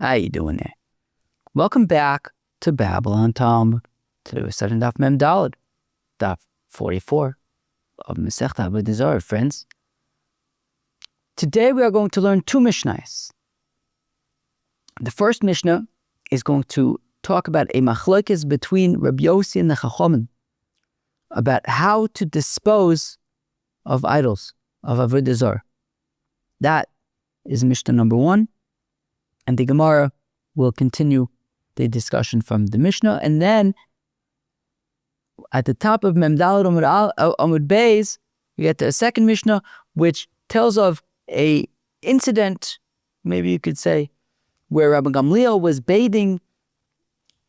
How you doing there? Welcome back to Babylon Talmud. Today we're studying Daf Mem Daled, Daf 44 of Masechta Avodah Zarah, friends. Today we are going to learn two mishnahs. The first mishnah is going to talk about a machlokes between Rabbie Yosi and the chachamim about how to dispose of idols, of Avodah Zarah. That is mishnah number 1. And the Gemara will continue the discussion from the Mishnah. And then at the top of Mem Daled Amud Beis, we get to a second Mishnah, which tells of a incident, maybe you could say, where Rabban Gamliel was bathing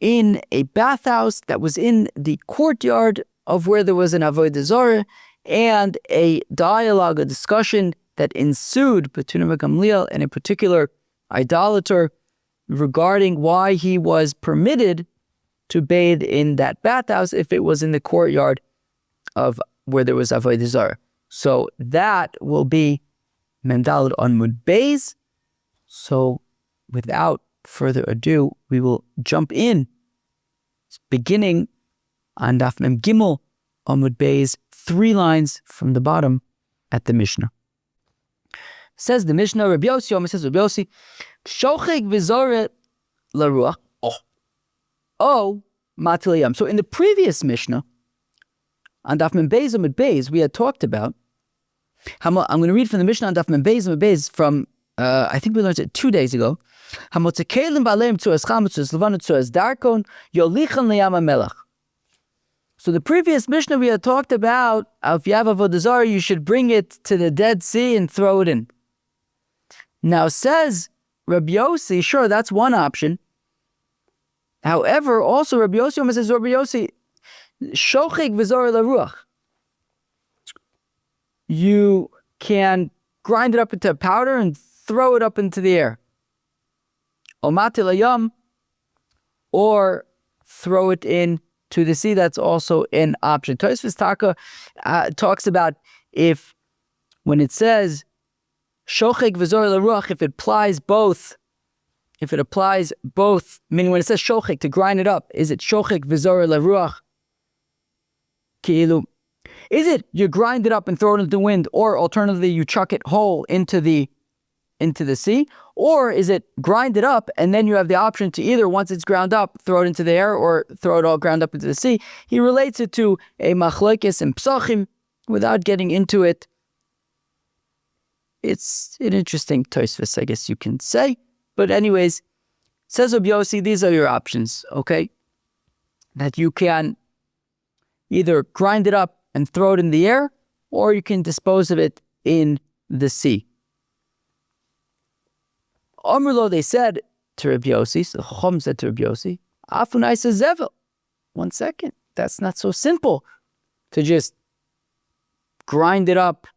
in a bathhouse that was in the courtyard of where there was an Avodah Zarah, and a dialogue, a discussion that ensued between Rabban Gamliel and a particular idolator regarding why he was permitted to bathe in that bathhouse if it was in the courtyard of where there was Avodah Zarah. So that will be Mem Daled Amud Beis. So without further ado, we will jump in, beginning on Daf Mem Gimel Amud Beis, 3 lines from the bottom at the Mishnah. Says the Mishnah, Rabbie Yosi, Yomi says Rabbie Yosi, Shocheg v'zoreh laruach. Oh, matilayam. So in the previous Mishnah, on Daf Mem Beis Amud Beis, we had talked about, I'm going to read from the Mishnah on Daf Mem Beis Amud Beis from, I think we learned it 2 days ago. Hamotzekelim b'aleim tzuras cham, tzuras levan, tzuras darkon, yolichan liyam hamelach. So the previous Mishnah we had talked about, if you have Avodah Zarah, you should bring it to the Dead Sea and throw it in. Now says Rabbie Yosi, sure, that's one option. However, also Rabbie Yosi says, Rabbie Yosi, shocheg v'zoreh laruach. You can grind it up into powder and throw it up into the air. O matilayam, or throw it in to the sea. That's also an option. Tosfos Taka talks about when it says shocheg v'zoreh laruach, if it applies both, meaning when it says shocheg, to grind it up, is it shocheg v'zoreh laruach? Ki'ilu, is it you grind it up and throw it into the wind, or alternatively you chuck it whole into the sea? Or is it grind it up and then you have the option to either, once it's ground up, throw it into the air, or throw it all ground up into the sea? He relates it to a machlokes and psachim without getting into it. It's an interesting tosfos, I guess you can say. But anyways, says Rabbie Yosi, these are your options, okay? That you can either grind it up and throw it in the air, or you can dispose of it in the sea. Amrlo, they said to Rabbie Yosi, so the Chacham said to Rabbie Yosi, Afunai says Zevel. 1 second, that's not so simple to just grind it up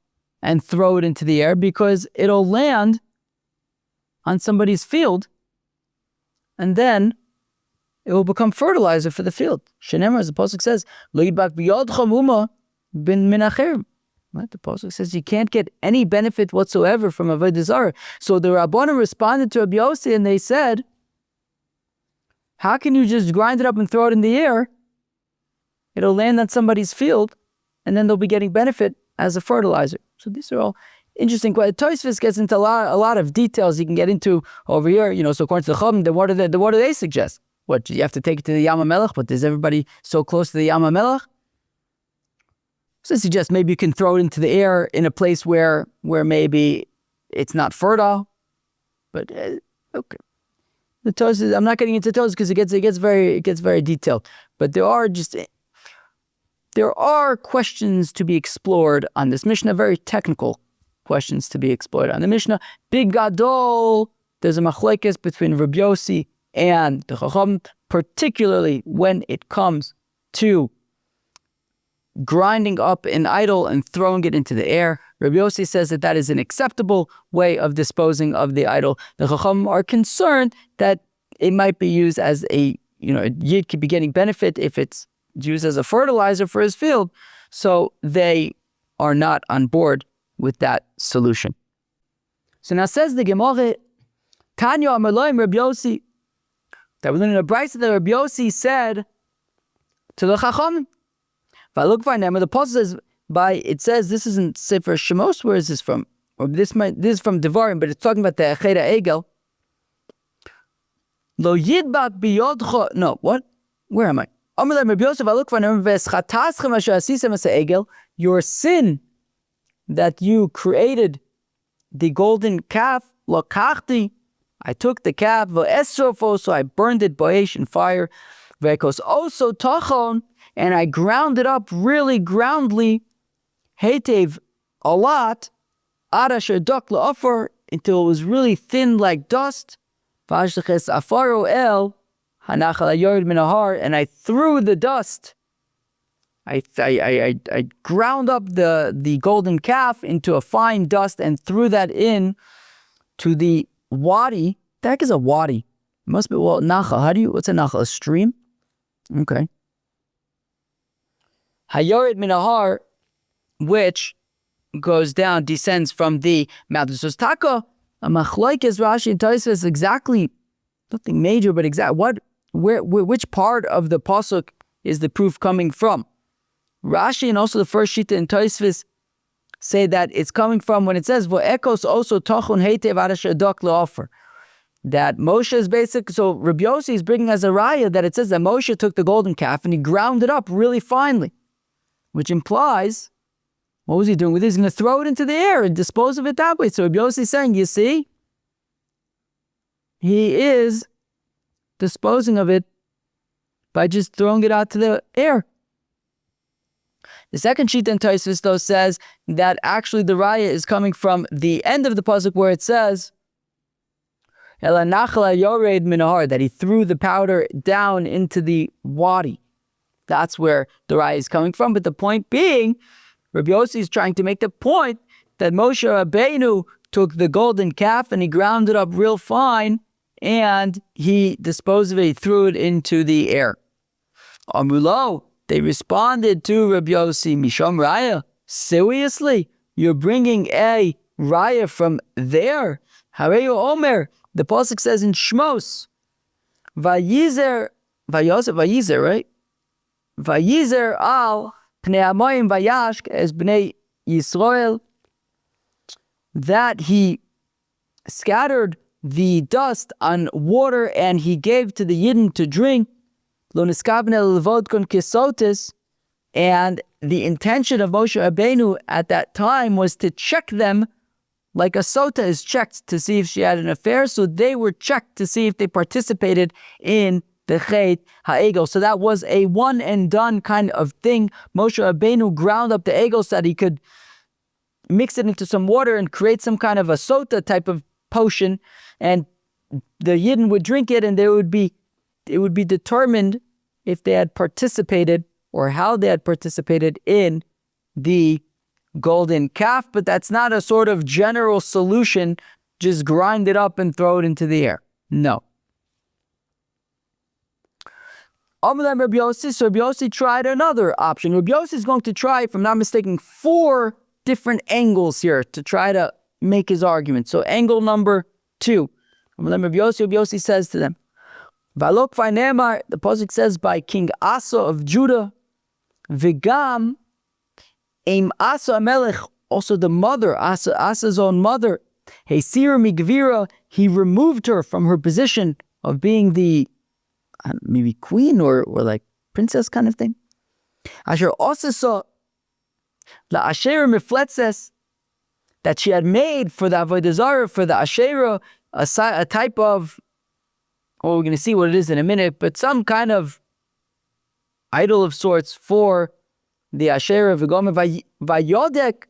and throw it into the air, because it'll land on somebody's field and then it will become fertilizer for the field. Shenemar, as the Pasuk says, Lo yidbak biyodcha muma bin min acherim. Right? The Pasuk says you can't get any benefit whatsoever from Avodah Zarah. So the Rabbanim responded to Rabbie Yosi and they said, how can you just grind it up and throw it in the air? It'll land on somebody's field and then they'll be getting benefit as a fertilizer. So these are all interesting questions. Tosfos gets into a lot of details you can get into over here. So according to the Chacham, then what do they suggest? What, you have to take it to the Yam HaMelech? But is everybody so close to the Yam HaMelech? So they suggest maybe you can throw it into the air in a place where maybe it's not fertile. But okay, the Tosfos, I'm not getting into Tosfos because it gets very detailed. But there are questions to be explored on this Mishnah, very technical questions to be explored on the Mishnah. Big Gadol, there's a machlokes between Rabbie Yosi and the Chacham, particularly when it comes to grinding up an idol and throwing it into the air. Rabbie Yosi says that is an acceptable way of disposing of the idol. The Chacham are concerned that it might be used as a yid could be getting benefit if it's used as a fertilizer for his field. So they are not on board with that solution. So now says the Gemara, Tanya Amarloim Rabbie Yosi. That we learn in a brayso that Rabbie Yosi said to the chachamim. If I look for them, the pasuk says it says this isn't Sefer Shemos. Where is this from? Or this is from Devarim, but it's talking about the Echeda Egel. Lo yidbak biyodcha. No, what? Where am I? Amalei Rabbie Yosi. If I look for them, v'eschataschem asher asisem as Egel. Your sin that you created the golden calf. Lokachti. I took the calf. V'esrofo. So I burned it boesh in fire. V'ekos also tachon. And I ground it up really groundly, heitev, a lot, adasher dok la'afar, until it was really thin like dust. V'ashleches afaro el hanachal hayored min hahar, and I threw the dust. I ground up the golden calf into a fine dust and threw that in to the wadi. The heck is a wadi? It must be, well, nachal. What's a nachal? A stream? Okay. Hayored min hahar, which goes down, descends from the mountain. So taka, a machlokes Rashi and Tosfos exactly, nothing major, but exact. Which part of the pasuk is the proof coming from? Rashi and also the first shita in Tosfos say that it's coming from when it says v'ekos also tachon heitev adasher dok le'ofer. That Moshe is basic. So Rabbie Yosi is bringing as a raya that it says that Moshe took the golden calf and he ground it up really finely. Which implies, what was he doing with it? He's going to throw it into the air and dispose of it that way. So Rabbie Yosi is saying, you see, he is disposing of it by just throwing it out to the air. The second sheet in Tosfos though says that actually the raya is coming from the end of the pasuk where it says, that he threw the powder down into the wadi. That's where the raya is coming from. But the point being, Rabbie Yosi is trying to make the point that Moshe Rabbeinu took the golden calf and he ground it up real fine and he disposed of it, he threw it into the air. Amulo, they responded to Rabbie Yosi, Misham Raya, seriously? You're bringing a raya from there? Hareyu Omer, the pasuk says in Shmos, Vayizer, right? Vayizer al pnei hamayim vayashk as bnei Yisrael, that he scattered the dust on water and he gave to the Yidden to drink. Lo niskabne levodkon kisotis, and the intention of Moshe Rabbeinu at that time was to check them like a sota is checked to see if she had an affair. So they were checked to see if they participated in the chet ha'egel. So that was a one and done kind of thing. Moshe Rabbeinu ground up the egel so that he could mix it into some water and create some kind of a sota type of potion, and the Yidden would drink it, and it would be determined if they had participated or how they had participated in the golden calf. But that's not a sort of general solution, just grind it up and throw it into the air. No. Rabbi Yosi, so Rabbi Yosi tried another option. Rabbi Yosi is going to try, if I'm not mistaken, 4 different angles here to try to make his argument. So angle number 2. Rabbi Yosi says to them, Valok Vainema, the pasuk says by King Asa of Judah, Vigam Aim Asa Melech, also the mother, Asa's own mother, Heisir Migvira, he removed her from her position of being the maybe queen or like princess kind of thing. Asher also saw La Asherah Mifletzes, that she had made for the Avodah Zarah, for the Asherah, a type of, well, we're going to see what it is in a minute, but some kind of idol of sorts for the Asherah. Vayodek,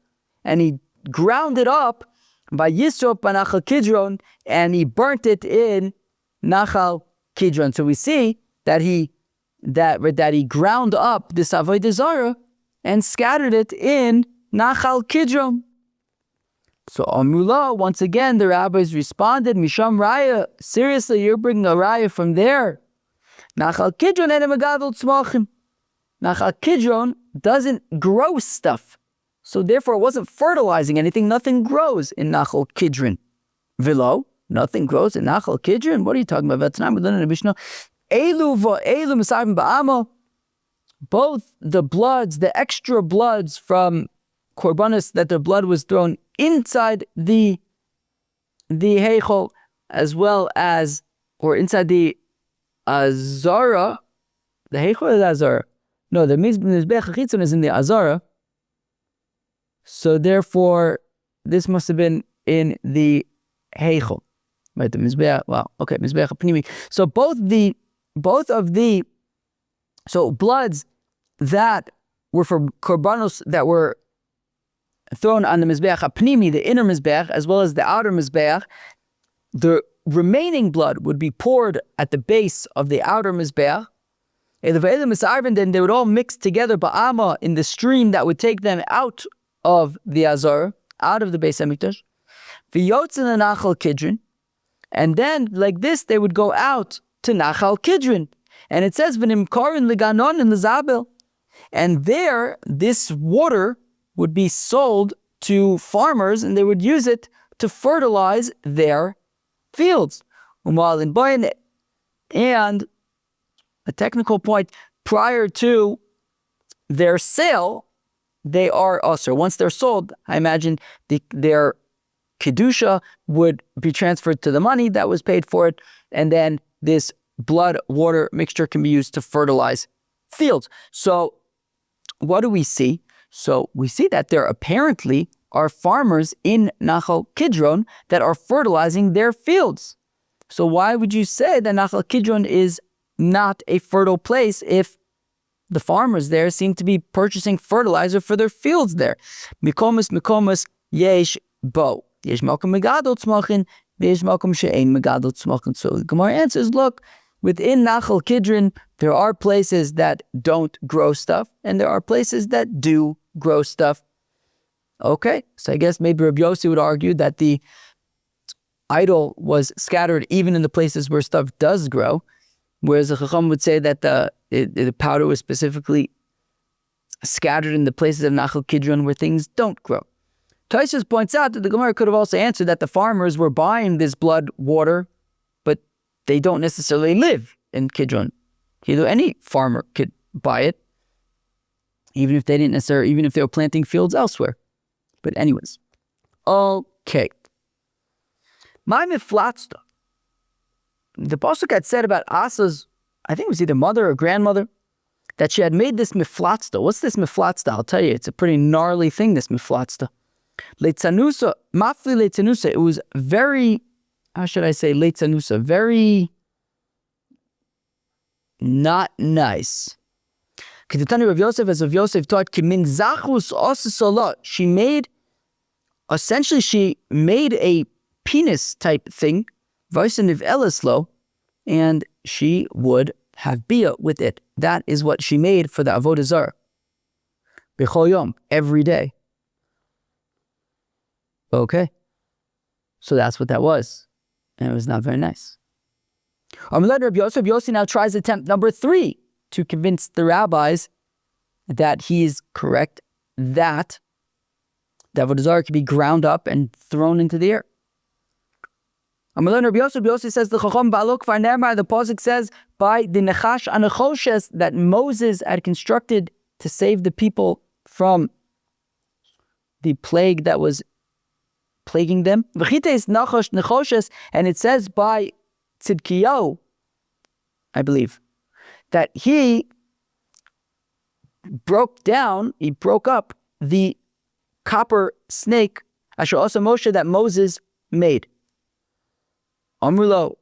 and he ground it up, Vayisrop Nachal Kidron, and he burnt it in Nachal Kidron. So we see that he ground up this Avodah Zarah and scattered it in Nachal Kidron. So Amula, once again, the rabbis responded, Misham Raya, seriously, you're bringing a Raya from there. Nachal Kidron ene megadol tzmachim. Nachal Kidron doesn't grow stuff. So therefore it wasn't fertilizing anything, nothing grows in Nachal Kidron. Vilo, Nothing grows in Nachal Kidron? What are you talking about? That's not within the mishnah. Elu va'elu misarvim ba'amo. Both the bloods, the extra bloods from korbanos, that the blood was thrown inside the heichol, as well as, or inside the azara, the heichol or the azara? No, the mizbech chitzon is in the azara. So therefore, this must have been in the heichol, right? The mizbech. Wow. Okay, mizbech pnimi. So both of the bloods that were for korbanos that were thrown on the mizbech pnimi, the inner mizbech, as well as the outer mizbech, the remaining blood would be poured at the base of the outer mizbech. Then they would all mix together ba'ama in the stream that would take them out of the azar, out of the Beis Hamikdash. V'yotzin Nachal Kidron, and then like this they would go out to Nachal Kidron, and it says v'nimkarin liganon in the Zabel, and there this water would be sold to farmers, and they would use it to fertilize their fields. And a technical point, prior to their sale, they are usher. Once they're sold, I imagine their kedusha would be transferred to the money that was paid for it, and then this blood-water mixture can be used to fertilize fields. So what do we see? So we see that there apparently are farmers in Nachal Kidron that are fertilizing their fields. So why would you say that Nachal Kidron is not a fertile place if the farmers there seem to be purchasing fertilizer for their fields there? Mikomus yesh bo. Yesh malkum megadol tzmachin, yesh malkum she'ein megadol tzmachin. So the Gemara answers, look, within Nachal Kidron, there are places that don't grow stuff, and there are places that do grow stuff. Okay, so I guess maybe Rabbie Yosi would argue that the idol was scattered even in the places where stuff does grow, whereas the chacham would say that the powder was specifically scattered in the places of Nachal Kidron where things don't grow. Tosfos points out that the Gemara could have also answered that the farmers were buying this blood water, but they don't necessarily live in Kidron. Any farmer could buy it, even if they didn't necessarily, even if they were planting fields elsewhere. But anyways, okay. My miflatzta. The pasuk had said about Asa's, I think it was either mother or grandmother, that she had made this miflatzta. What's this miflatzta? I'll tell you, it's a pretty gnarly thing, this miflatzta. Leitzanusa, mafli leitzanusa. It was very, how should I say, leitzanusa, very not nice. Kedutani Rav Yosef, as Rav Yosef taught, kimin zachus osisala. She made a penis type thing, Vaisaniv Elislo, and she would have bia with it. That is what she made for the Avodah Zarah. B'chol yom, every day. Okay. So that's what that was. And it was not very nice. Rabbi Yosi now tries attempt number 3 to convince the rabbis that he is correct, that the Avodah Zarah can be ground up and thrown into the air. Rabbi Yosi says the Chacham Ba'alok Farnemar, the pasuk says by the Nechash Anachoshes that Moses had constructed to save the people from the plague that was plaguing them. V'chites Nachash Nechoshes, and it says by Tzidkiyahu, I believe, that he broke up the copper snake, Asher Asa Moshe, that Moses made. Amrulo,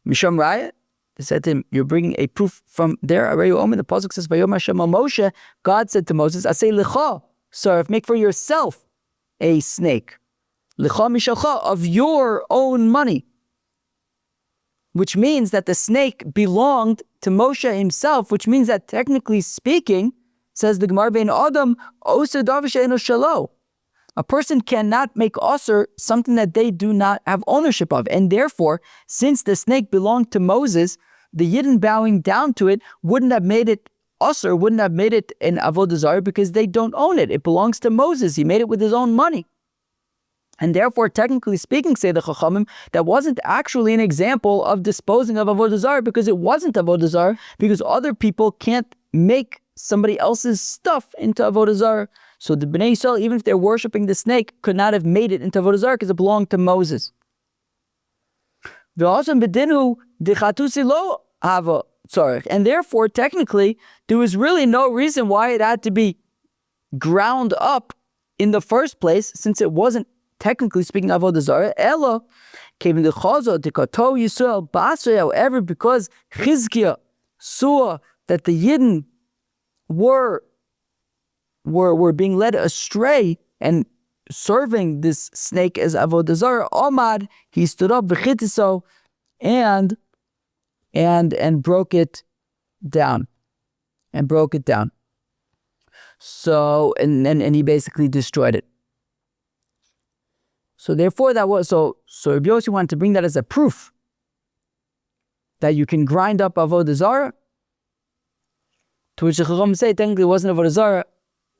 Misham Raya, they said to him, you're bringing a proof from there. The pasuk says, Vayom Hashem al Moshe, God said to Moses, Asay lecha, Sarif, make for yourself a snake. Lecha mishalcha, of your own money. Which means that the snake belonged to Moshe himself, which means that technically speaking, says the Gemara, Vein Adam, Oser Davar She'eino Shelo. A person cannot make Oser something that they do not have ownership of. And therefore, since the snake belonged to Moses, the Yidden bowing down to it wouldn't have made it Oser, wouldn't have made it an Avodah Zarah because they don't own it. It belongs to Moses. He made it with his own money. And therefore, technically speaking, say the chachamim, that wasn't actually an example of disposing of Avodah Zarah, because it wasn't Avodah Zarah, because other people can't make somebody else's stuff into Avodah Zarah. So the Bnei Yisrael, even if they're worshipping the snake, could not have made it into Avodah Zarah because it belonged to Moses. And therefore, technically, there was really no reason why it had to be ground up in the first place, since it wasn't technically speaking of Avodah Zarah. Ella came in the Chazo, the Kato Yisrael Basra. However, because Chizkiah saw that the Yidden were being led astray and serving this snake as Avodah Zarah, Omad, he stood up v'chitiso and broke it down. So and he basically destroyed it. So therefore so Rabbie Yosi wanted to bring that as a proof that you can grind up Avodah Zarah, to which the Chacham say technically it wasn't Avodah Zarah.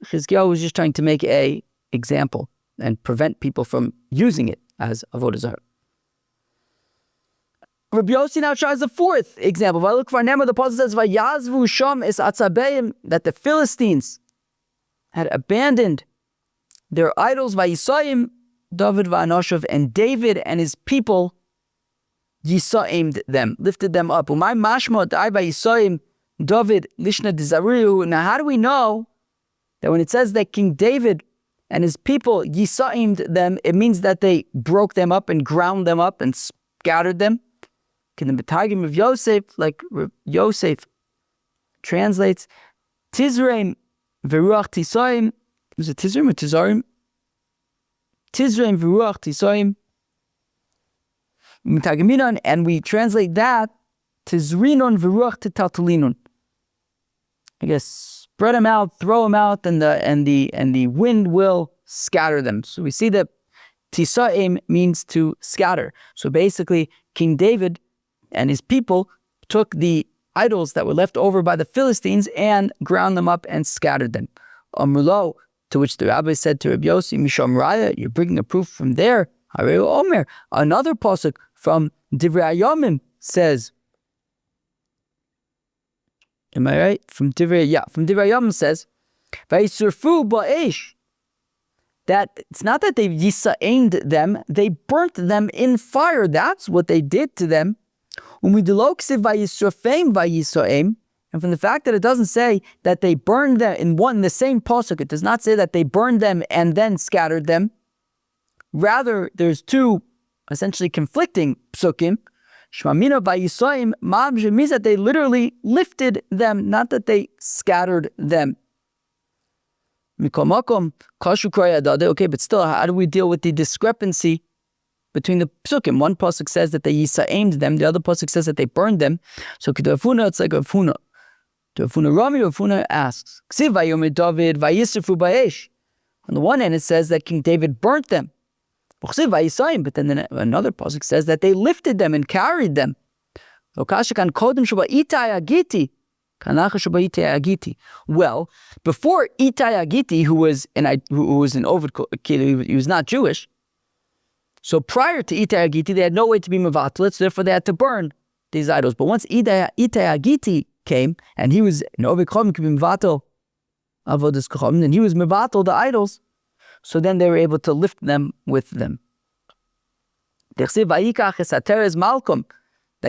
Chizkiyahu was just trying to make a example and prevent people from using it as Avodah Zarah. Rabbie Yosi now tries the fourth example. If I look for Nema, the Apostle says, "Vayazvu sham es atzabeim," that the Philistines had abandoned their idols. Vayisayim David va'anoshav, and David and his people yisaimed them, lifted them up. Umay mashma dai vayisayim David lishna dizariu. Now, how do we know that when it says that King David and his people yisaimed them, it means that they broke them up and ground them up and scattered them? In the Batagim of Yosef, like Yosef translates, Tizraim v'ruach tisoim. Was it Tizraim or Tizarim? Tizraim v'ruach tisoim. And we translate that Tizrinon v'ruach titaltalinun. I guess spread them out, throw them out, and the wind will scatter them. So we see that Tisaim means to scatter. So basically, King David and his people took the idols that were left over by the Philistines and ground them up and scattered them. Amrulo, to which the rabbi said to Rabbie Yosi, Misham Raya, you're bringing a proof from there. Hareu Omer. Another pasuk from Divrei Yomim says, am I right? From Divrei Yomim says, Vayisurfu ba'esh, that it's not that they yisa'aimed them, they burnt them in fire. That's what they did to them. And from the fact that it doesn't say that they burned them in the same pasuk, it does not say that they burned them and then scattered them. Rather, there's two essentially conflicting psukim. Shmamina vayisayim ma'am means that they literally lifted them, not that they scattered them. Okay, but still, how do we deal with the discrepancy between the psukim? One pasuk says that they yisa'aimed them, the other pasuk says that they burned them. So Kedafuna, it's like Afuna. To Afuna Rami, Afuna asks, Ksiv vayomer David vayisrafu ba'esh. On the one hand, it says that King David burnt them. But then another pasuk says that they lifted them and carried them. Well, before Itai Agiti, who was an Ovid, he was not Jewish. So prior to Itai Agiti, they had no way to be mevatel, so therefore they had to burn these idols. But once Itai Agiti came, and he was an Ovid Chacham, could be mevatel avodas chachamim, and he was mevatel the idols, so then they were able to lift them with them. That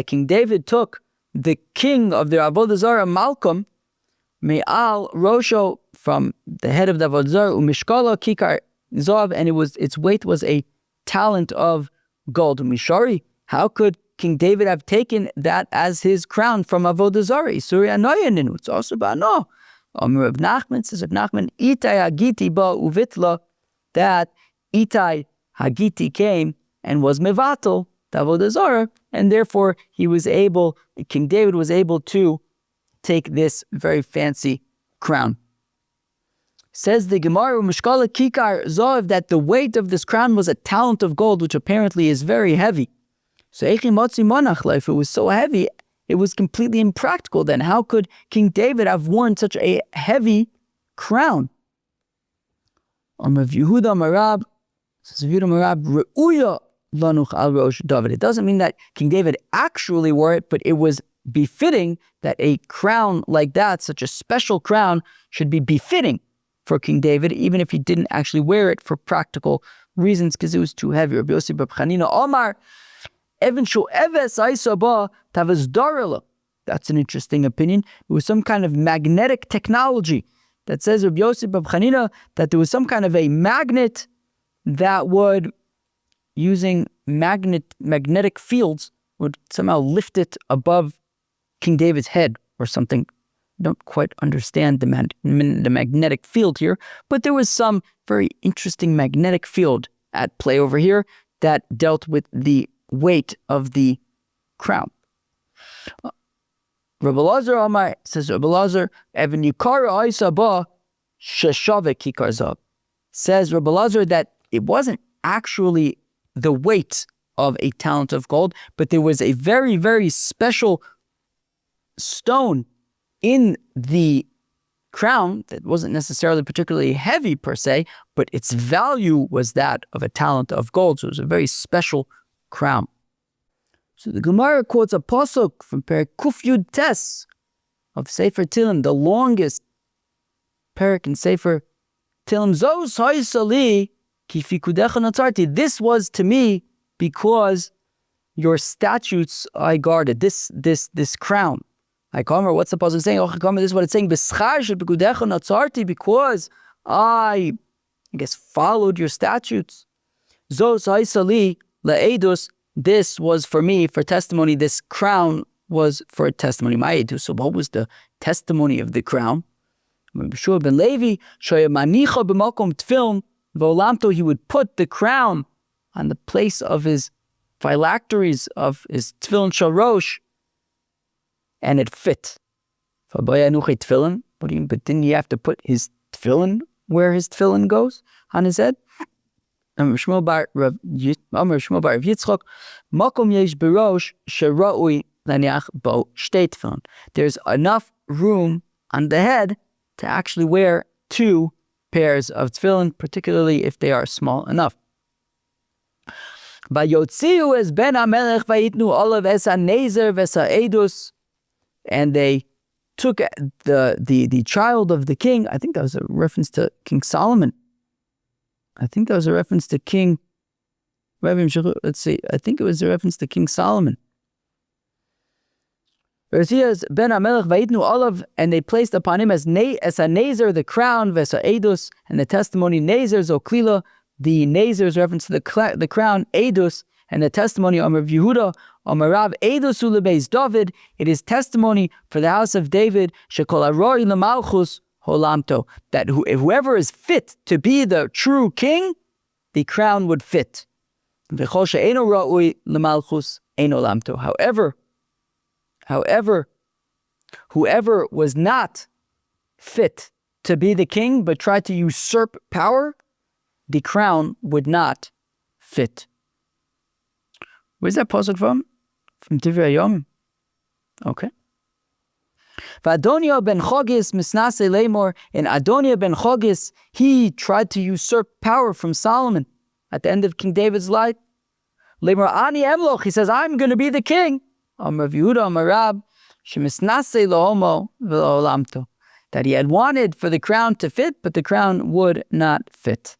King David took the king of the Avodah Zarah, Malcolm, Me'al Rosho, from the head of the Avodah Zarah, Umishkala Kikar Zav, and its weight was a talent of gold. Mishari, how could King David have taken that as his crown from Avodah Zarah? It's also Ba'ano. Rav Nachman says, Rav Nachman, Itai Hagiti ba uvitla, that Itai Hagiti came and was mevatel the Avodah Zarah, and therefore King David was able to take this very fancy crown. Says the Gemara, Mishkala Kikar Zav, that the weight of this crown was a talent of gold, which apparently is very heavy. So if it was so heavy, it was completely impractical. Then how could King David have worn such a heavy crown? Rav Yehuda Marab Says Yehuda Marab, Re'uya lanuch al rosh David. It doesn't mean that King David actually wore it, but it was befitting that a crown like that, such a special crown, should be befitting for King David, even if he didn't actually wear it for practical reasons, because it was too heavy. Rabbie Yosi bar Chanina Omar, Even shu eves aisaba tavas darela. That's an interesting opinion. It was some kind of magnetic technology that says Rabbie Yosi bar Chanina that there was some kind of a magnet that would, using magnetic fields, would somehow lift it above King David's head or something. I don't quite understand the magnetic field here, but there was some very interesting magnetic field at play over here that dealt with the weight of the crown. Rabbi Lazar Amar, says Rabbi Lazar, Even Yikara Aisaba Sheshave Kikar Zav. Says Rabbi Lazar that it wasn't actually the weight of a talent of gold, but there was a very, very special stone in the crown that wasn't necessarily particularly heavy per se, but its value was that of a talent of gold. So it was a very special crown. So the Gemara quotes a pasuk from Perek Kuf Yud Tes of Sefer Tehillim, the longest perek in Sefer Tehillim. Zos haisali ki fikudecha natzarti. This was to me because your statutes I guarded. This crown. What's the pasuk saying? This is what it's saying. Because I guess followed your statutes. Zos haisali le'edus. This was for me, for testimony. This crown was for a testimony. Ma'edus. So what was the testimony of the crown? Yeshua ben Levi, shoyamanicha b'makom tefillin v'olamto. He would put the crown on the place of his phylacteries, of his tefillin shalosh, and it fit. But didn't he have to put his tefillin where his tefillin goes on his head? Shmuel bar Rav Yitzchok, makom yesh berosh shera'ui laniach bo shtei tefillin. There's enough room on the head to actually wear 2 pairs of tefillin, particularly if they are small enough. Vayotziu es ben hamelech vayitnu olav es hanezer ves ha'edus. And they took the child of the king. I think that was a reference to King Solomon. I think that was a reference to King. Let's see. I think it was a reference to King Solomon. Ben Hamelech vayitnu olav, and they placed upon him as a nazer the crown, vesa edus, and the testimony nazer zoklila. The nazer is reference to the crown, edus, and the testimony Amar Yehuda, Amar Rav edus ulebeis David. It is testimony for the house of David. Shekol aroi lemalchus holamto, that whoever is fit to be the true king, the crown would fit. V'chol she'eno ra'ui lemalchus eno lamto. However, whoever was not fit to be the king but tried to usurp power, the crown would not fit. Where's that pasuk from? From Divrei Yomi. Okay. V'Adoniah ben Chogis misnase leimor. And Adoniah ben Chogis, he tried to usurp power from Solomon at the end of King David's life. Leimor ani emloch. He says, I'm going to be the king. Amar Yehuda Amar Rab shemisnase lohomo v'lolamto. That he had wanted for the crown to fit, but the crown would not fit.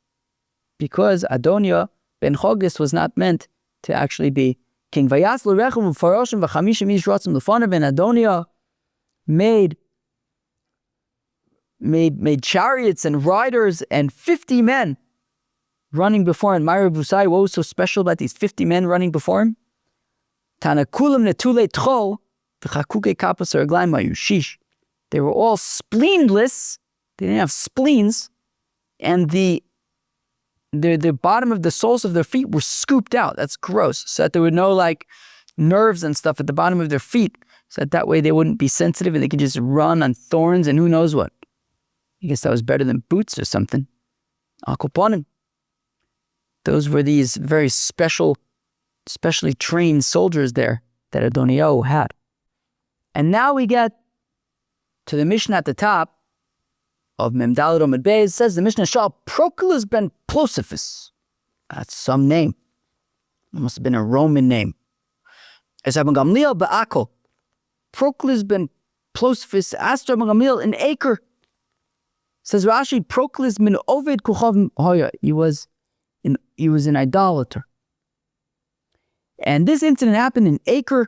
Because Adoniah ben Chogis was not meant to actually be king. Vayas l'rechem u'faroshim v'chamishim ish rotzim l'fonav. And Adoniah made chariots and riders and 50 men running before him. Myra Busai, what was so special about these 50 men running before him? Tanakulam netule tchol v'chakuke kapas araglaim mayushish. They were all spleenless. They didn't have spleens, and the bottom of the soles of their feet were scooped out. That's gross. So that there were no nerves and stuff at the bottom of their feet. So that way they wouldn't be sensitive and they could just run on thorns and who knows what. I guess that was better than boots or something. Akoponim. Those were these very specially trained soldiers there that Adoniah had. And now we get to the mishnah at the top of Mem Daled Omid Beis. Says the mishnah, Shal Proculus ben Plosifus. That's some name. It must have been a Roman name. As Rabban Gamliel ba'ako, Proclus ben Plosphis asked Rabban Gamliel an acre. Says Rashi, Proclus min Ovid kuchav hoya. He was an idolater. And this incident happened in Acre.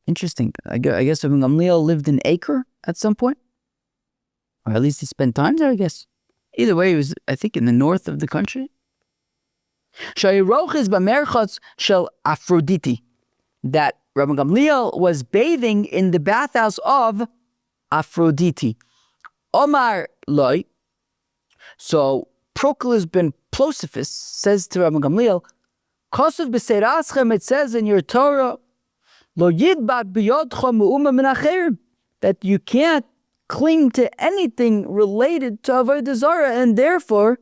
Interesting. I guess Rabban Gamliel lived in Acre at some point. Or at least he spent time there, I guess. Either way, he was, I think, in the north of the country. Shayirochis b'merchatz shel Aphrodite. That Rabban Gamliel was bathing in the bathhouse of Aphrodite. Omar loy. So Proclus ben Plosphis says to Rabban Gamliel, Kosav b'seiraschem, it says in your Torah, Lo yidbat b'yodcha me'uma min acherim, that you can't cling to anything related to Avodah Zarah, and therefore,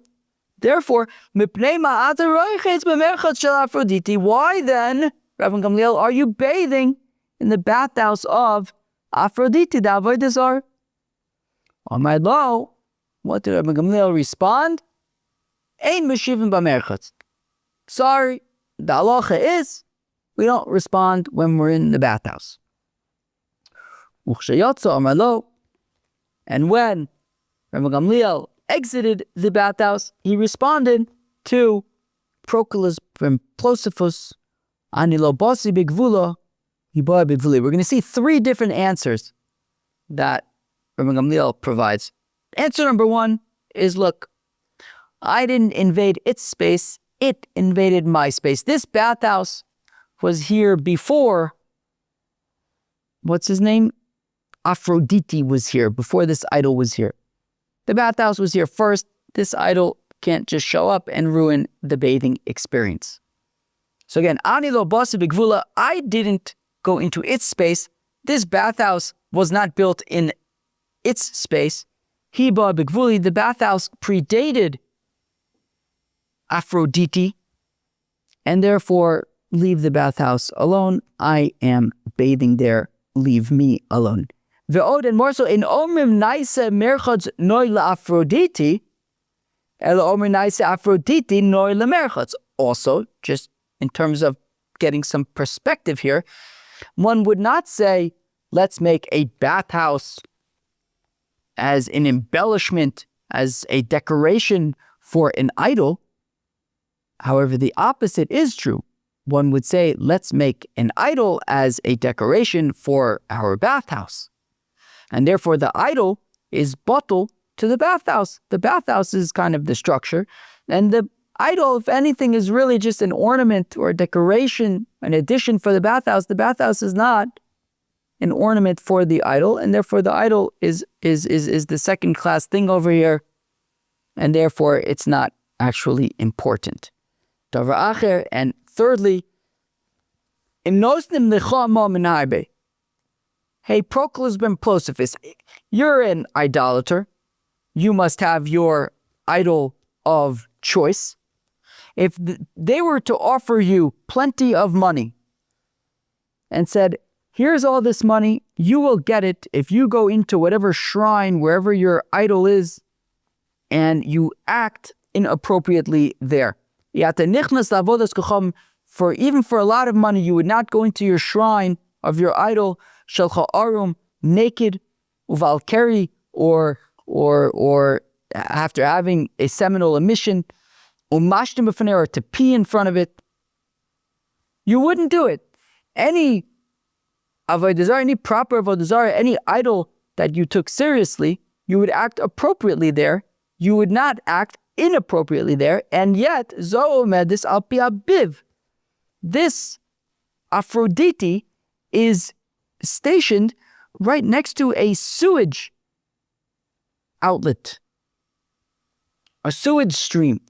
mipnei ma'ata roiches b'merchatz shel Aphrodite. Why then, Rabban Gamliel, are you bathing in the bathhouse of Aphrodite, the Avodah Zarah? On my law, what did Rabban Gamliel respond? Ein meshivim b'merchatz. Sorry, the halacha is we don't respond when we're in the bathhouse. Uchshayotza on my law. And when Rabban Gamliel exited the bathhouse, he responded to Proclus ben Plosphis, Anilo bosi bigvula, hiboy bigvuli. We're going to see three different answers that Rabban Gamliel provides. Answer number one is, look, I didn't invade its space, it invaded my space. This bathhouse was here before, what's his name? Aphrodite was here, before this idol was here. The bathhouse was here first. This idol can't just show up and ruin the bathing experience. So again, Ani lo basi b'gvula, I didn't go into its space. This bathhouse was not built in its space. Hiba b'gvuli, the bathhouse predated Aphrodite, and therefore leave the bathhouse alone. I am bathing there. Leave me alone. Ve'od, and more so, in omrim naise merchatz noy la'Aphrodite, ela omrim naise Aphrodite noy la'merchatz. Also, just in terms of getting some perspective here, one would not say, let's make a bathhouse as an embellishment, as a decoration for an idol. However, the opposite is true. One would say, let's make an idol as a decoration for our bathhouse. And therefore, the idol is batel to the bathhouse. The bathhouse is kind of the structure. And the idol, if anything, is really just an ornament or a decoration, an addition for the bathhouse. The bathhouse is not an ornament for the idol. And therefore, the idol is the second-class thing over here. And therefore, it's not actually important. Davar acher, and thirdly, hey, Proclus ben Plosphis, you're an idolater. You must have your idol of choice. If they were to offer you plenty of money and said, here's all this money, you will get it if you go into whatever shrine, wherever your idol is, and you act inappropriately there. For even for a lot of money, you would not go into your shrine of your idol, shelcha arum, naked, uvalkeri, or after having a seminal emission, umashtim b'fanei, or to pee in front of it. You wouldn't do it. Any Avodah Zarah, any proper Avodah Zarah, any idol that you took seriously, you would act appropriately there. You would not act inappropriately there. And yet, Zo'omed, this al pi abiv, this Aphrodite is stationed right next to a sewage outlet, a sewage stream.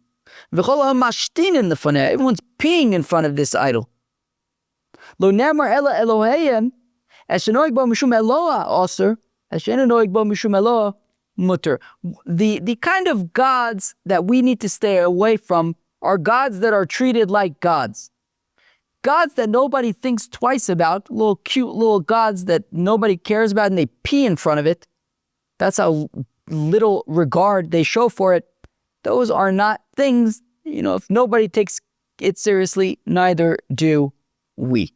Everyone's peeing in front of this idol. Lo nemar ela Elohayim, eshenoig bo mishum Eloah aser, eshenoig bo mishum Eloah mutter. The kind of gods that we need to stay away from are gods that are treated like gods. Gods that nobody thinks twice about, little cute little gods that nobody cares about, and they pee in front of it. That's how little regard they show for it. Those are not things if nobody takes it seriously, neither do we.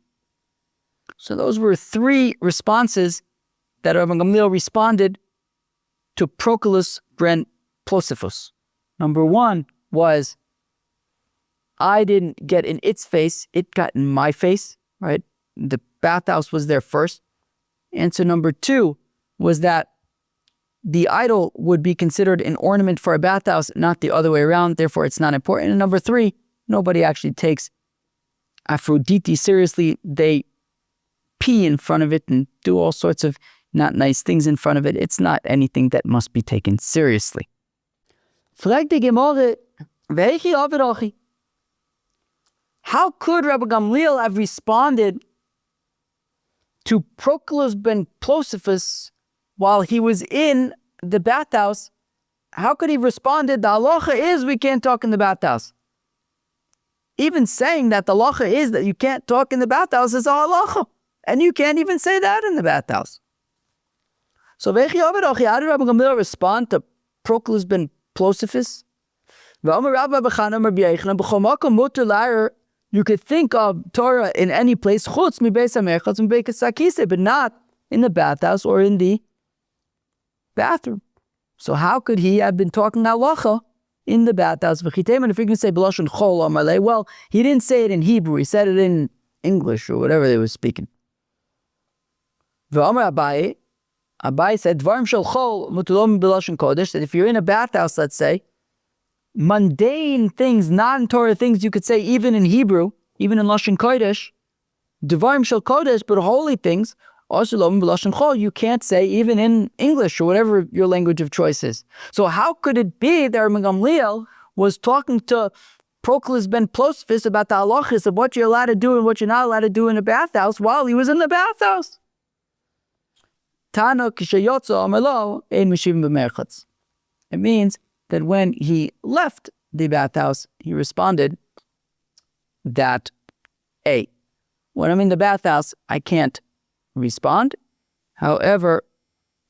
So those were 3 responses that Rabban Gamliel responded to Proclus ben Plosifus. Number 1 was, I didn't get in its face, it got in my face, right? The bathhouse was there first. Answer number 2 was that the idol would be considered an ornament for a bathhouse, not the other way around, therefore it's not important. And number 3, nobody actually takes Aphrodite seriously. They pee in front of it and do all sorts of not nice things in front of it. It's not anything that must be taken seriously. How could Rabban Gamliel have responded to Proclus ben Plosifus while he was in the bathhouse? How could he have responded, the halacha is we can't talk in the bathhouse? Even saying that the halacha is that you can't talk in the bathhouse is a halacha. And you can't even say that in the bathhouse. So how did Rabban Gamliel respond to Proclus ben Plosifus? You could think of Torah in any place, but not in the bathhouse or in the bathroom. So how could he have been talking halacha in the bathhouse? If you're going to say well, he didn't say it in Hebrew, he said it in English or whatever they were speaking. Abai said, that if you're in a bathhouse, let's say, mundane things, non-Torah things, you could say even in Hebrew, even in Lashon Kodesh, Devarim shel Kodesh, but holy things, you can't say even in English or whatever your language of choice is. So how could it be that Rabban Gamliel was talking to Proclus ben Plosifus about the halachas of what you're allowed to do and what you're not allowed to do in a bathhouse while he was in the bathhouse? It means that when he left the bathhouse, he responded that, A, when I'm in the bathhouse, I can't respond. However,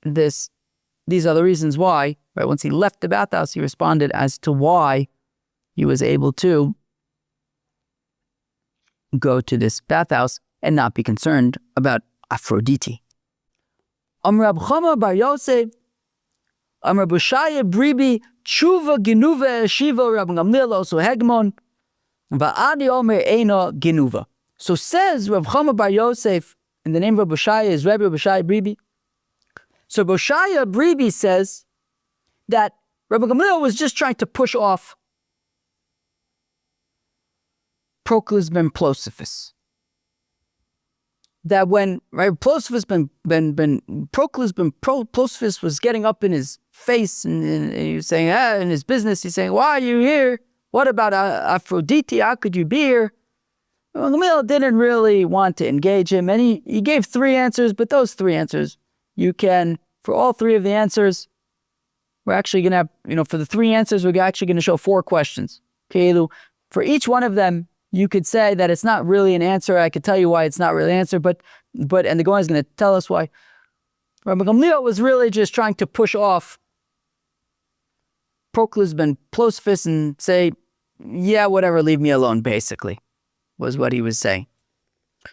these are the reasons why, right? Once he left the bathhouse, he responded as to why he was able to go to this bathhouse and not be concerned about Aphrodite. Rab Chama bar Yosef, Rab Bushaya Bribi, Tshuva Genuva Shiva, Rabban Gamliel also Hegmon, Va'adi Omer Eino Genuva. So says Rab Chama bar Yosef, and the name of Bushaya is Rabbi Bushaya Bribi. So Bushaya Bribi says that Rabban Gamliel was just trying to push off Proclus ben Plosifus. That when Plosifus Proclus ben Plosifus was getting up in his face and he was saying, in his business, he's saying, why are you here? What about Aphrodite? How could you be here? Well, Gamliel didn't really want to engage him, and he gave 3 answers, but those 3 answers, for all 3 of the answers, we're actually going to have, for the 3 answers, we're actually going to show 4 questions. Okay, for each one of them, you could say that it's not really an answer. I could tell you why it's not really an answer, and the Gemara is going to tell us why. Rabban Gamliel was really just trying to push off Proclus ben Plosifus and say, yeah, whatever, leave me alone, basically, was what he was saying.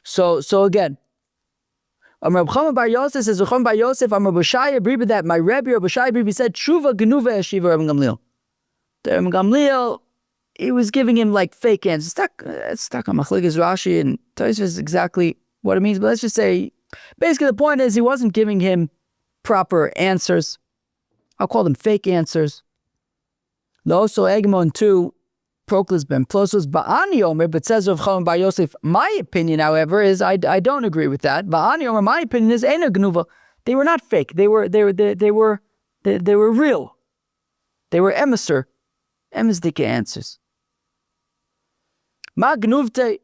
So again, Rab Chama bar Yosef says, Rab Chama bar Yosef, Rab Bushaya Bribi, that my Rebbe, Rab Bushaya Bribi said, Tshuva Genuva Eshiva Rabban Gamliel. Rabban Gamliel, he was giving him like fake answers. It's stuck on machlokes Rashi and Tosfos is exactly what it means. But let's just say, basically the point is he wasn't giving him proper answers. I'll call them fake answers. Also, Egmon 2, Proclus ben Plosifus, Ba'ani Omer, but says Rav Chama bar Yosef, my opinion, however, is I don't agree with that. Ba'ani Omer, my opinion is Eina Genuva. They were not fake. They were real. They were emissdike answers. Magnuvte.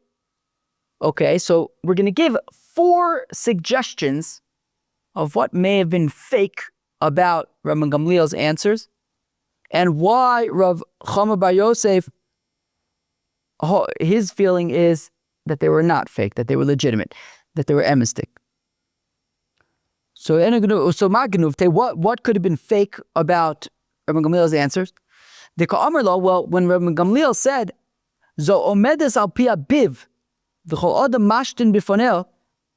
Okay, so we're going to give 4 suggestions of what may have been fake about Rabban Gamliel's answers and why Rav Chama bar Yosef, his feeling is that they were not fake, that they were legitimate, that they were emissdike. So Magnuvte, what could have been fake about Rabban Gamliel's answers? The Ka'amar law, well, when Rabban Gamliel said, Zo omedes al pi abiv, v'chol adam mashtin bifonel,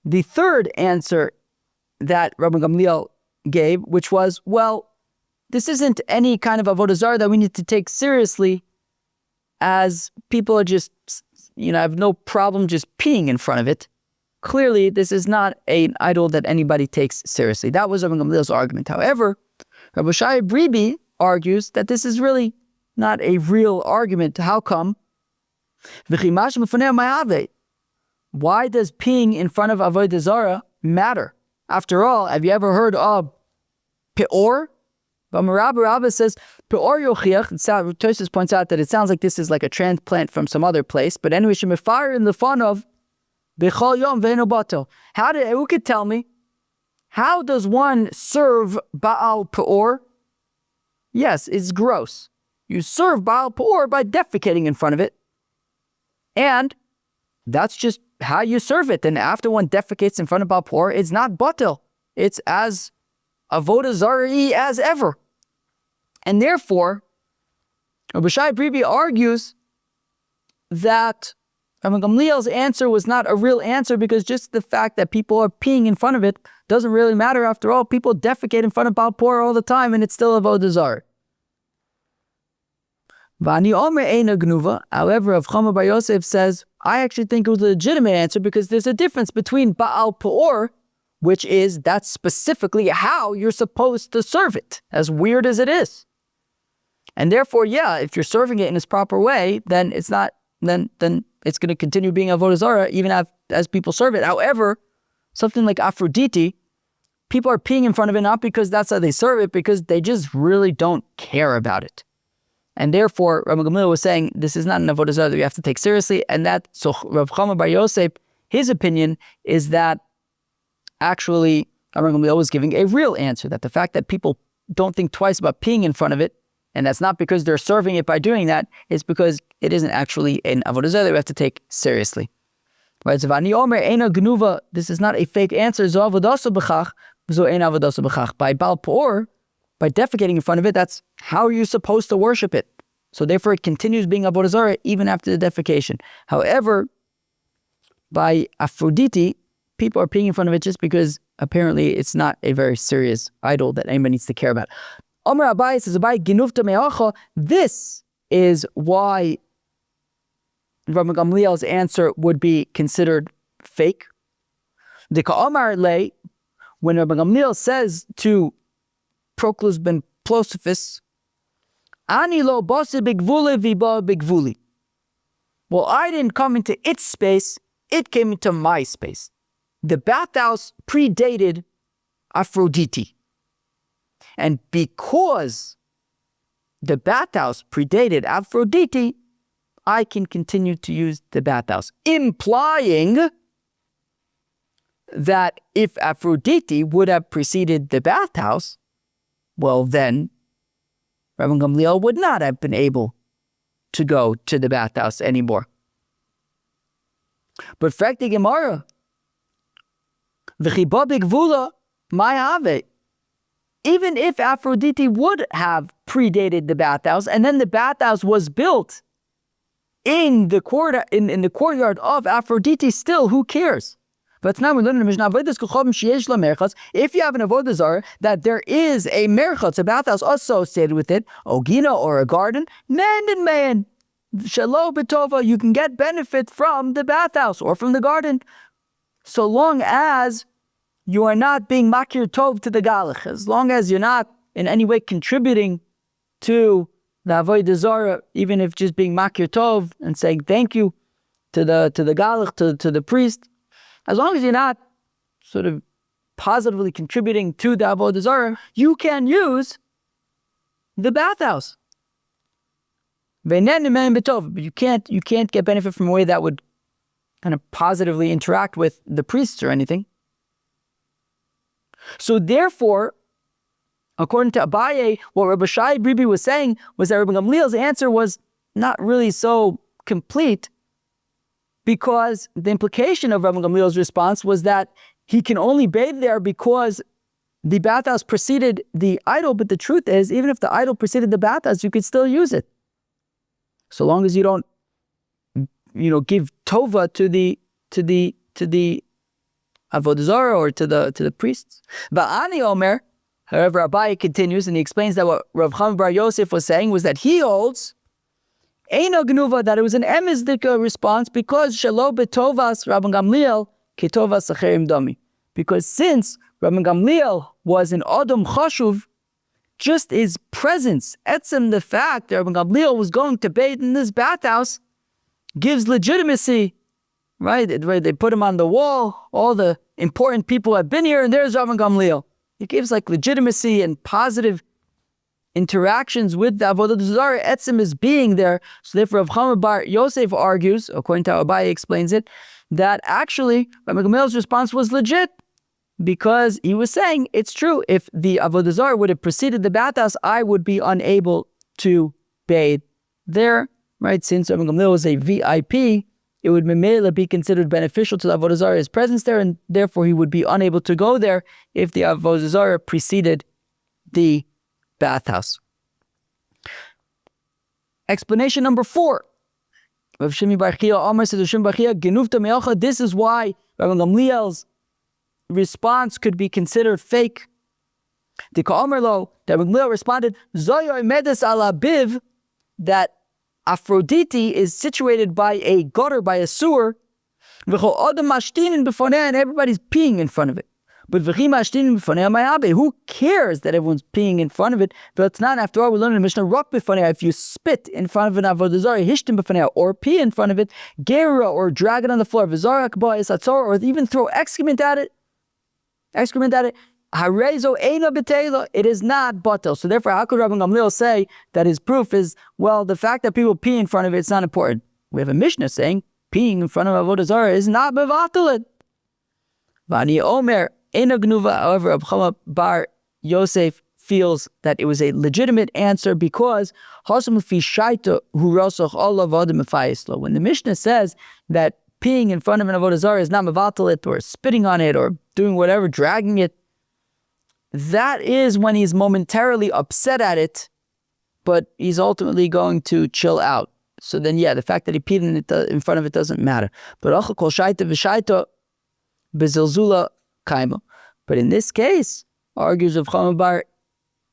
the third answer that Rabban Gamliel gave, which was, well, this isn't any kind of Avodah Zarah that we need to take seriously, as people are just, have no problem just peeing in front of it. Clearly, this is not an idol that anybody takes seriously. That was Rabban Gamliel's argument. However, Rabbi Shai Rabbie argues that this is really not a real argument. How come? Why does peeing in front of Avodah Zarah matter? After all, have you ever heard of peor? Rabbi says, peor yochiach. Tosis points out that it sounds like this is like a transplant from some other place. But anyway, shemifar in the fun of bechol yom ve'eno batel. Who could tell me? How does one serve Baal Peor? Yes, it's gross. You serve Baal Peor by defecating in front of it. And that's just how you serve it. And after one defecates in front of Baal Peor, it's not batel. It's as Avodah Zarah as ever. And therefore, Rabbi Shai Rabbie argues that Rabban Gamliel's answer was not a real answer, because just the fact that people are peeing in front of it doesn't really matter. After all, people defecate in front of Baal Peor all the time, and it's still Avodah Zarah. However, Rav Chama Bar Yosef says, I actually think it was a legitimate answer, because there's a difference between Baal Peor, which is that's specifically how you're supposed to serve it, as weird as it is. And therefore, yeah, if you're serving it in its proper way, then it's not, then it's going to continue being Avodah Zarah even as people serve it. However, something like Aphrodite, people are peeing in front of it not because that's how they serve it, because they just really don't care about it. And therefore, Rabban Gamliel was saying, this is not an Avodah Zarah that you have to take seriously. And so Rav Chama Bar Yosef, his opinion is that actually Rabban Gamliel was giving a real answer, that the fact that people don't think twice about peeing in front of it, and that's not because they're serving it by doing that, it's because it isn't actually an Avodah Zarah that we have to take seriously. Right? This is not a fake answer. By Baal Peor, by defecating in front of it, that's how you're supposed to worship it. So therefore, it continues being Avodah Zarah even after the defecation. However, by Aphrodite, people are peeing in front of it just because apparently it's not a very serious idol that anybody needs to care about. Omer Abai says, this is why Rabban Gamliel's answer would be considered fake. The Ka'amar lay, when Rabban Gamliel says to Proclus ben Plosophus, Ani lo bose bigvuli viba bigvuli. Well, I didn't come into its space, it came into my space. The bathhouse predated Aphrodite. And because the bathhouse predated Aphrodite, I can continue to use the bathhouse, implying that if Aphrodite would have preceded the bathhouse, well then, Rabban Gamliel would not have been able to go to the bathhouse anymore. But Frekti Gemara, V'chiba b'gvula ma'ave. Even if Aphrodite would have predated the bathhouse, and then the bathhouse was built in the courtyard of Aphrodite, still, who cares? But now we learn in the mishnah, if you have an Avodah Zarah, that there is a merchatz, a bathhouse associated with it, ogina or a garden, man, shelo betova, you can get benefit from the bathhouse or from the garden, so long as you are not being makir tov to the galach, as long as you're not in any way contributing to the Avodah Zarah, even if just being makir tov and saying thank you to the galach, to the priest, as long as you're not sort of positively contributing to the Avodah Zarah, you can use the bathhouse. But you can't get benefit from a way that would kind of positively interact with the priests or anything. So therefore, according to Abaye, what Rabbi Shai Rabbie was saying was that Rabban Gamliel's answer was not really so complete, because the implication of Rabban Gamliel's response was that he can only bathe there because the bathhouse preceded the idol, but the truth is, even if the idol preceded the bathhouse, you could still use it. so long as you don't, give tova to the Avodah Zarah or to the priests. Ba'ani Omer, however, Abaye continues and he explains that what Rav Chama bar Yosef was saying was that he holds Eino Gnuva, that it was an emizdika response because Shelo betovas Rabban Gamliel ketovas acherim dami. Because since Rabban Gamliel was an Adam Chashuv, just his presence, etzem the fact that Rabban Gamliel was going to bathe in this bathhouse, gives legitimacy, right? They put him on the wall, all the important people have been here, and there's Rabban Gamliel. It gives legitimacy and positive interactions with the Avodah Zarah, etzem is being there. So therefore, Rav Chama bar Yosef argues, according to how Abaye explains it, that actually Rabban Gamliel's response was legit because he was saying, it's true, if the Avodah Zarah would have preceded the bathhouse, I would be unable to bathe there, right? Since Rabban Gamliel was a VIP, it would be considered beneficial to the Avodah Zarah's presence there, and therefore he would be unable to go there if the Avodah Zarah preceded the bathhouse. Explanation number 4. Rav Shimi bar Chia Amar says, Shimi bar Chia, Genufta me'ocha, this is why Rabban Gamliel's response could be considered fake. Dika Amar lo, that Rabban Gamliel responded, Zoyoy medes ala biv, that Aphrodite is situated by a gutter, by a sewer, and everybody's peeing in front of it. But who cares that everyone's peeing in front of it? But it's not, after all, we learned in the mishnah, if you spit in front of an Avodah Zarah, or pee in front of it, gera, or drag it on the floor, or even throw excrement at it, it is not bathhouse. So therefore, how could Rabban Gamliel say that his proof is, well, the fact that people pee in front of it, it's not important? We have a mishnah saying peeing in front of Avodah Zarah is not mevatel. Vani Omer Eino Gnuva. However, Rav Chama bar Yosef feels that it was a legitimate answer because when the mishnah says that peeing in front of an Avodah Zarah is not mevatel or spitting on it or doing whatever, dragging it, that is when he's momentarily upset at it, but he's ultimately going to chill out. So then, yeah, the fact that he peed in front of it doesn't matter. But but in this case, argues Rav Chama bar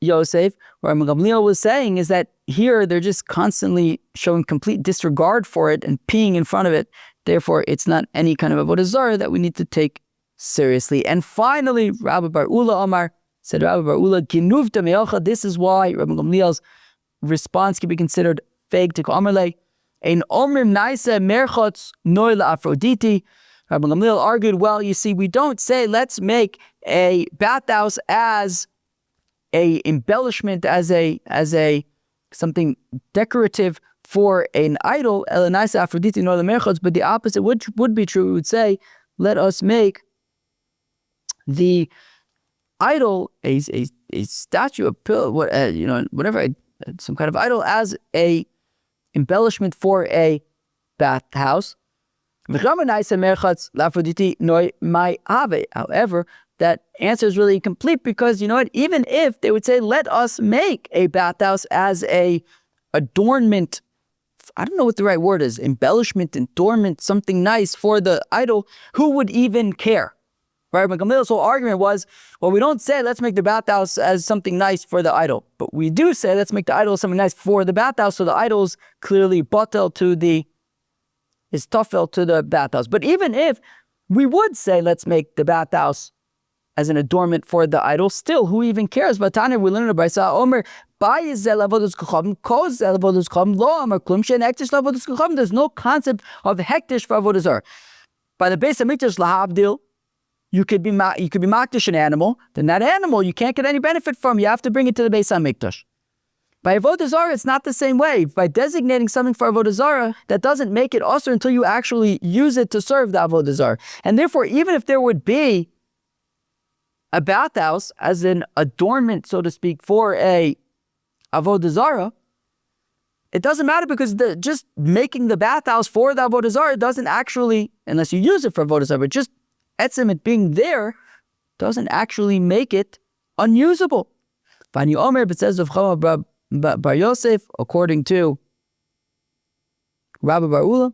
Yosef, what Rabban Gamliel was saying is that here they're just constantly showing complete disregard for it and peeing in front of it. Therefore, it's not any kind of Avodah Zarah that we need to take seriously. And finally, Rabbi Bar Ula Amar said, Rabbi Bar Ula, Ginuvta me'ocha, this is why Rabban Gamliel's response can be considered fake to Amrle. Ein omrim naise merchotz noy la'Aphrodite. Rabban Gamliel argued, well, you see, we don't say let's make a bathhouse as a embellishment, as a something decorative for an idol, el naise Aphrodite noy la'merchotz, but the opposite would be true. We would say, let us make the idol a statue, a pill, whatever, some kind of idol as a embellishment for a bathhouse. However, that answer is really incomplete because, even if they would say, let us make a bathhouse as a adornment, I don't know what the right word is, embellishment, adornment, something nice for the idol, who would even care? Right? Rabban Gamliel's whole argument was, well, we don't say let's make the bathhouse as something nice for the idol, but we do say let's make the idol something nice for the bathhouse, so the idol's clearly batel is tafel to the bathhouse. But even if we would say let's make the bathhouse as an adornment for the idol, still, who even cares? Vatane, we learn about Omer, there's no concept of hektish for Avodah Zarah. By the base of Mikdash lahabdil, you could be makdish an animal, then that animal you can't get any benefit from. You have to bring it to the Beis HaMikdash. By Avodah Zarah, it's not the same way. By designating something for Avodah Zarah, that doesn't make it usher until you actually use it to serve the Avodah Zarah. And therefore, even if there would be a bathhouse as an adornment, so to speak, for a Avodah Zarah, it doesn't matter because just making the bathhouse for the Avodah Zarah doesn't actually, unless you use it for Avodah Zarah, but just etzem it being there doesn't actually make it unusable. Vani Omer, but says of Chama bar Yosef, according to Rabbi Bar Ula.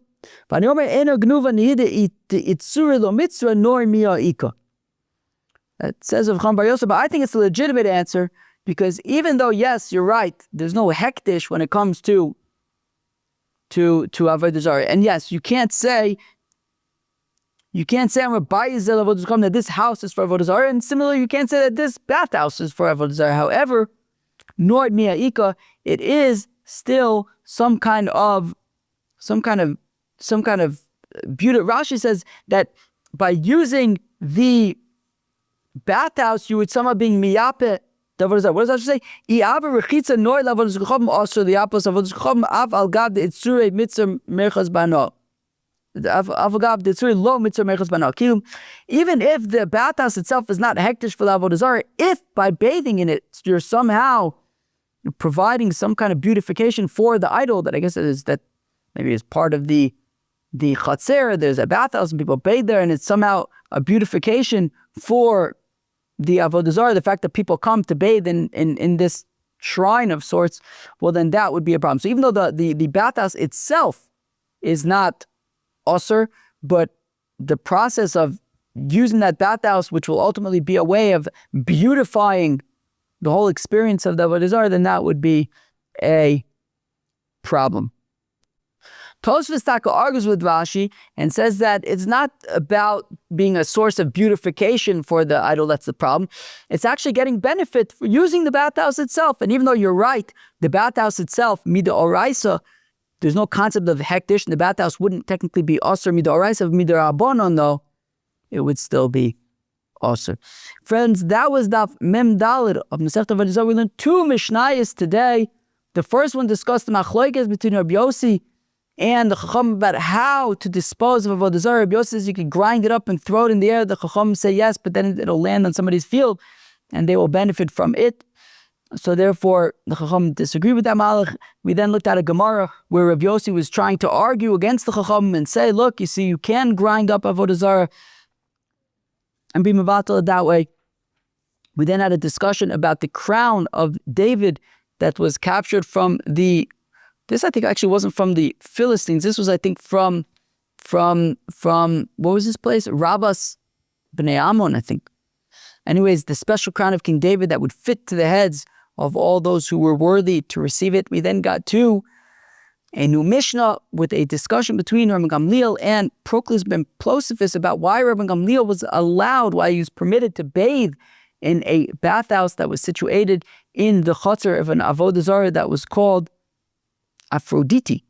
It says of Rabban Yosi, but I think it's a legitimate answer because even though, yes, you're right, there's no hektish when it comes to Avodah Zarah. And yes, you can't say on Rabbi Yosi that this house is for Avodah Zarah, and similarly, you can't say that this bathhouse is for Avodah Zarah. However, Nord Mia'ika, it is still some kind of beauty. Rashi says that by using the bathhouse, you would somehow being miyape. What does that say? Iaver rechitza nor lavodas gechom also the apples of avodas av al gab the itzure mitzvah merchas bano. Av gab the itzure lo mitzvah merchas bano. Even if the bathhouse itself is not hektish for the avodah zarah, if by bathing in it you're somehow providing some kind of beautification for the idol, that I guess it is that maybe is part of the chatzer. There's a bathhouse and people bathe there, and it's somehow a beautification for the Avodah Zarah, the fact that people come to bathe in this shrine of sorts, well then that would be a problem. So even though the bathhouse itself is not osur, but the process of using that bathhouse, which will ultimately be a way of beautifying the whole experience of the Avodah Zarah, then that would be a problem. Tosfos Taka argues with Rashi and says that it's not about being a source of beautification for the idol that's the problem. It's actually getting benefit for using the bathhouse itself. And even though you're right, the bathhouse itself, mida oraisa, there's no concept of hektish, and the bathhouse wouldn't technically be osur mida oraisa, mida rabbanon though, it would still be osur. Friends, that was Daf Mem Daled of Masechta Avodah Zarah. We learned two mishnayos today. The first one discussed the machlokes between Rabbie Yosi and the chachamim about how to dispose of Avodah Zarah. Rabbi Yosi says you can grind it up and throw it in the air. The chachamim say yes, but then it'll land on somebody's field and they will benefit from it. So therefore, the chachamim disagree with that malach. We then looked at a Gemara where Rabbi Yosi was trying to argue against the chachamim and say, look, you see, you can grind up Avodah Zarah and be mevatel that way. We then had a discussion about the crown of David that was captured from this I think actually wasn't from the Philistines. This was, I think, from what was this place? Rabbas Bnei Ammon, I think. Anyways, the special crown of King David that would fit to the heads of all those who were worthy to receive it. We then got to a new mishnah with a discussion between Rabban Gamliel and Proclus ben Plosifus about why Rabban Gamliel was allowed, why he was permitted to bathe in a bathhouse that was situated in the chutzner of an Avodah Zarah that was called Aphrodite.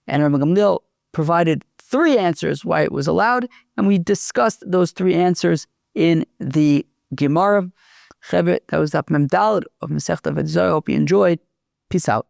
And Rabban Gamliel provided three answers why it was allowed, and we discussed those three answers in the Gemara. That was Daf Mem Daled of Masechta Avodah Zarah. Hope you enjoyed. Peace out.